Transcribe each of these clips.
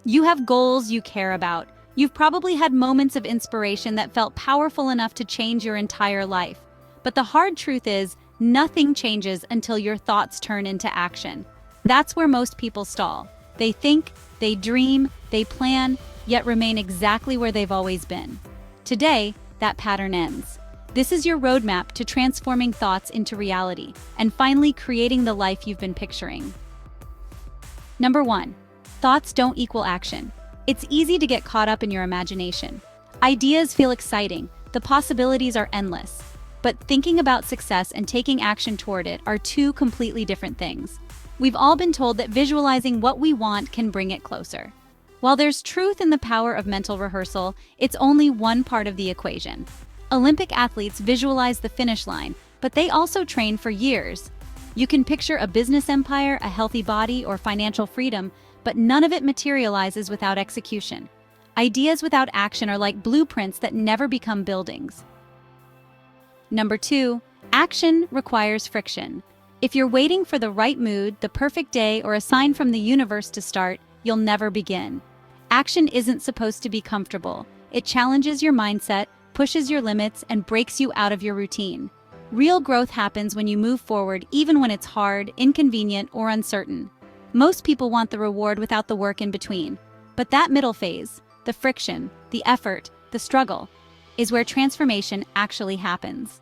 You have goals you care about. You've probably had moments of inspiration that felt powerful enough to change your entire life. But the hard truth is, nothing changes until your thoughts turn into action. That's where most people stall. They think, they dream, they plan, yet remain exactly where they've always been. Today, that pattern ends. This is your roadmap to transforming thoughts into reality and finally creating the life you've been picturing. Number 1. Thoughts don't equal action. It's easy to get caught up in your imagination. Ideas feel exciting, the possibilities are endless. But thinking about success and taking action toward it are two completely different things. We've all been told that visualizing what we want can bring it closer. While there's truth in the power of mental rehearsal, it's only one part of the equation. Olympic athletes visualize the finish line, but they also train for years. You can picture a business empire, a healthy body, or financial freedom, but none of it materializes without execution. Ideas without action are like blueprints that never become buildings. Number 2, action requires friction. If you're waiting for the right mood, the perfect day, or a sign from the universe to start, you'll never begin. Action isn't supposed to be comfortable. It challenges your mindset, pushes your limits, and breaks you out of your routine. Real growth happens when you move forward even when it's hard, inconvenient, or uncertain. Most people want the reward without the work in between. But that middle phase, the friction, the effort, the struggle, is where transformation actually happens.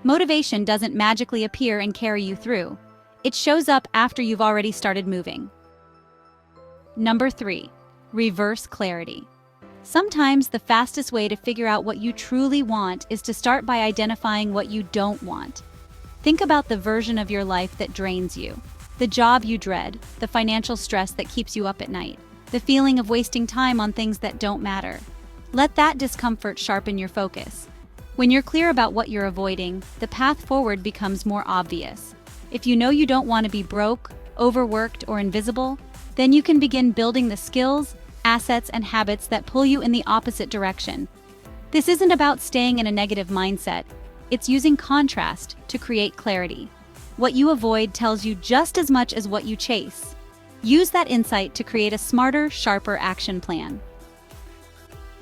Motivation doesn't magically appear and carry you through. It shows up after you've already started moving. Number 3, reverse clarity. Sometimes the fastest way to figure out what you truly want is to start by identifying what you don't want. Think about the version of your life that drains you, the job you dread, the financial stress that keeps you up at night, the feeling of wasting time on things that don't matter. Let that discomfort sharpen your focus. When you're clear about what you're avoiding, the path forward becomes more obvious. If you know you don't want to be broke, overworked, or invisible, then you can begin building the skills, assets, and habits that pull you in the opposite direction. This isn't about staying in a negative mindset. It's using contrast to create clarity. What you avoid tells you just as much as what you chase. Use that insight to create a smarter, sharper action plan.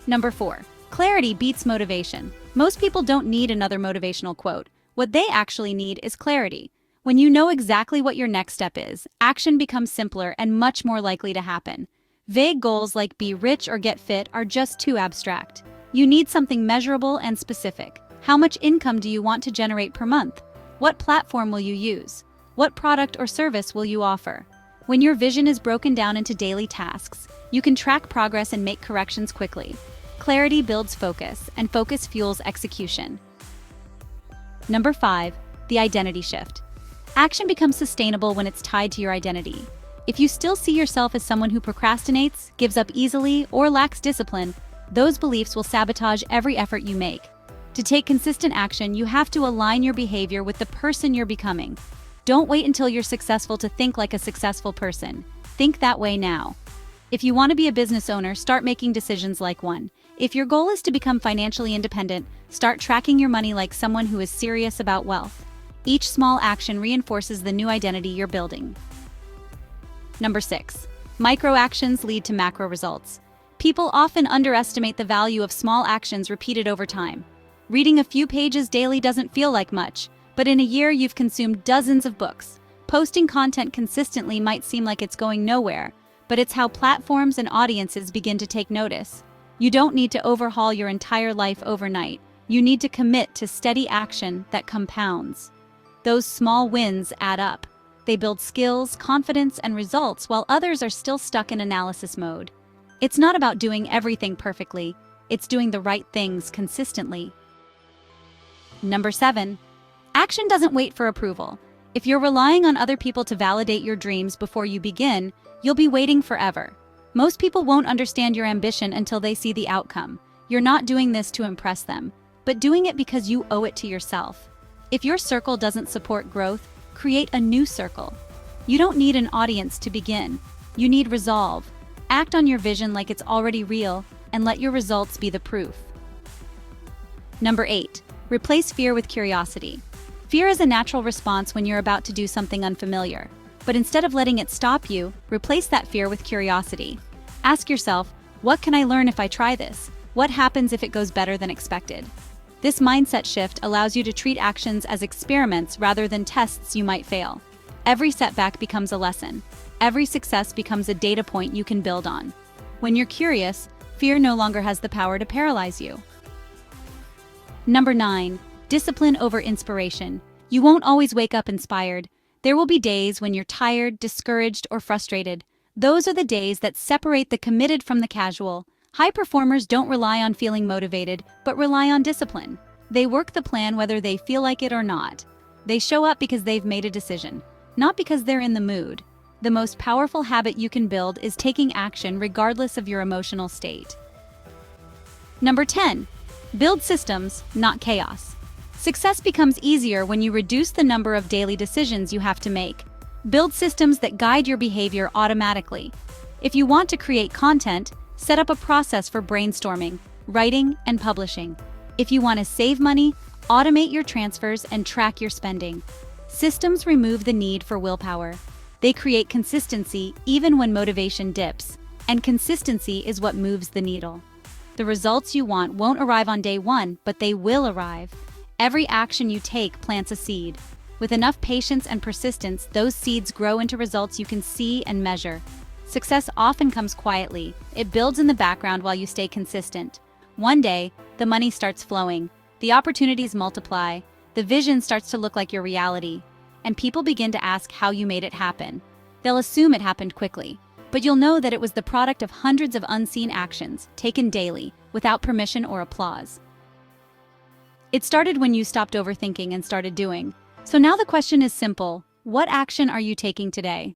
Number 4, clarity beats motivation. Most people don't need another motivational quote. What they actually need is clarity. When you know exactly what your next step is, action becomes simpler and much more likely to happen. Vague goals like be rich or get fit are just too abstract. You need something measurable and specific. How much income do you want to generate per month? What platform will you use? What product or service will you offer? When your vision is broken down into daily tasks, you can track progress and make corrections quickly. Clarity builds focus, and focus fuels execution. Number 5, the identity shift. Action becomes sustainable when it's tied to your identity. If you still see yourself as someone who procrastinates, gives up easily, or lacks discipline, those beliefs will sabotage every effort you make. To take consistent action, you have to align your behavior with the person you're becoming. Don't wait until you're successful to think like a successful person. Think that way now. If you want to be a business owner, start making decisions like one. If your goal is to become financially independent, start tracking your money like someone who is serious about wealth. Each small action reinforces the new identity you're building. Number 6, micro actions lead to macro results. People often underestimate the value of small actions repeated over time. Reading a few pages daily doesn't feel like much, but in a year you've consumed dozens of books. Posting content consistently might seem like it's going nowhere, but it's how platforms and audiences begin to take notice. You don't need to overhaul your entire life overnight. You need to commit to steady action that compounds. Those small wins add up. They build skills, confidence, and results while others are still stuck in analysis mode. It's not about doing everything perfectly. It's doing the right things consistently. Number 7, action doesn't wait for approval. If you're relying on other people to validate your dreams before you begin, you'll be waiting forever. Most people won't understand your ambition until they see the outcome. You're not doing this to impress them, but doing it because you owe it to yourself. If your circle doesn't support growth, create a new circle. You don't need an audience to begin. You need resolve. Act on your vision like it's already real, and let your results be the proof. Number 8, replace fear with curiosity. Fear is a natural response when you're about to do something unfamiliar. But instead of letting it stop you, replace that fear with curiosity. Ask yourself, what can I learn if I try this? What happens if it goes better than expected? This mindset shift allows you to treat actions as experiments rather than tests you might fail. Every setback becomes a lesson. Every success becomes a data point you can build on. When you're curious, fear no longer has the power to paralyze you. Number 9. Discipline over inspiration. You won't always wake up inspired. There will be days when you're tired, discouraged, or frustrated. Those are the days that separate the committed from the casual. High performers don't rely on feeling motivated, but rely on discipline. They work the plan whether they feel like it or not. They show up because they've made a decision, not because they're in the mood. The most powerful habit you can build is taking action regardless of your emotional state. Number 10. Build systems, not chaos. Success becomes easier when you reduce the number of daily decisions you have to make. Build systems that guide your behavior automatically. If you want to create content, set up a process for brainstorming, writing, and publishing. If you want to save money, automate your transfers and track your spending. Systems remove the need for willpower. They create consistency even when motivation dips, and consistency is what moves the needle. The results you want won't arrive on day one, but they will arrive. Every action you take plants a seed. With enough patience and persistence, those seeds grow into results you can see and measure. Success often comes quietly. It builds in the background while you stay consistent. One day, the money starts flowing, the opportunities multiply, the vision starts to look like your reality, and people begin to ask how you made it happen. They'll assume it happened quickly, but you'll know that it was the product of hundreds of unseen actions, taken daily, without permission or applause. It started when you stopped overthinking and started doing. So now the question is simple: what action are you taking today?